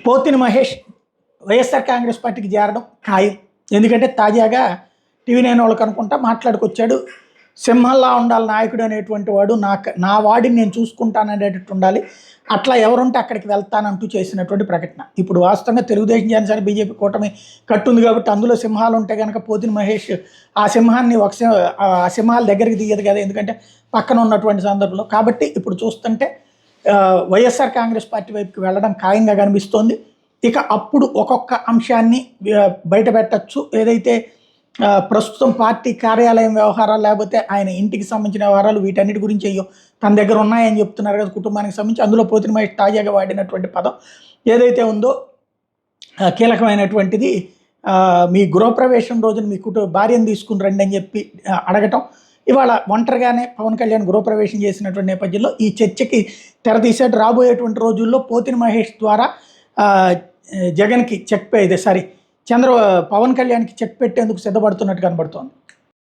పోతిని మహేష్ వైఎస్ఆర్ కాంగ్రెస్ పార్టీకి చేరడం ఖాయం. ఎందుకంటే తాజాగా టీవీ నైన్ వాళ్ళకి అనుకుంటా మాట్లాడుకొచ్చాడు. సింహంలా ఉండాలి నాయకుడు అనేటువంటి వాడు, నా వాడిని నేను చూసుకుంటాననేటట్టు ఉండాలి, అట్లా ఎవరుంటే అక్కడికి వెళ్తానంటూ చేసినటువంటి ప్రకటన. ఇప్పుడు వాస్తవంగా తెలుగుదేశం జనసేన బీజేపీ కూటమి కట్టుంది కాబట్టి అందులో సింహాలు ఉంటే కనుక పోతిని మహేష్ ఆ సింహాన్ని ఆ సింహాల దగ్గరికి దిగదు కదా, ఎందుకంటే పక్కన ఉన్నటువంటి సందర్భంలో. కాబట్టి ఇప్పుడు చూస్తుంటే వైఎస్ఆర్ కాంగ్రెస్ పార్టీ వైపుకి వెళ్ళడం ఖాయంగా కనిపిస్తోంది. ఇక అప్పుడు ఒక్కొక్క అంశాన్ని బయట పెట్టచ్చు. ఏదైతే ప్రస్తుతం పార్టీ కార్యాలయం వ్యవహారాలు లేకపోతే ఆయన ఇంటికి సంబంధించిన వ్యవహారాలు వీటన్నిటి గురించి అయ్యో తన దగ్గర ఉన్నాయని చెప్తున్నారు కదా కుటుంబానికి సంబంధించి. అందులో పోతిని మహేష్ తాజాగా వాడినటువంటి పదం ఏదైతే ఉందో కీలకమైనటువంటిది, మీ గృహప్రవేశం రోజున మీ భార్యను తీసుకుని రండి అని చెప్పి అడగటం. ఇవాళ ఒంటరిగానే పవన్ కళ్యాణ్ గృహప్రవేశం చేసినటువంటి నేపథ్యంలో ఈ చర్చకి తెరతీసాడు. రాబోయేటువంటి రోజుల్లో పోతిని మహేష్ ద్వారా జగన్కి చెక్ పవన్ కళ్యాణ్కి చెక్ పెట్టేందుకు సిద్ధపడుతున్నట్టు కనబడుతోంది.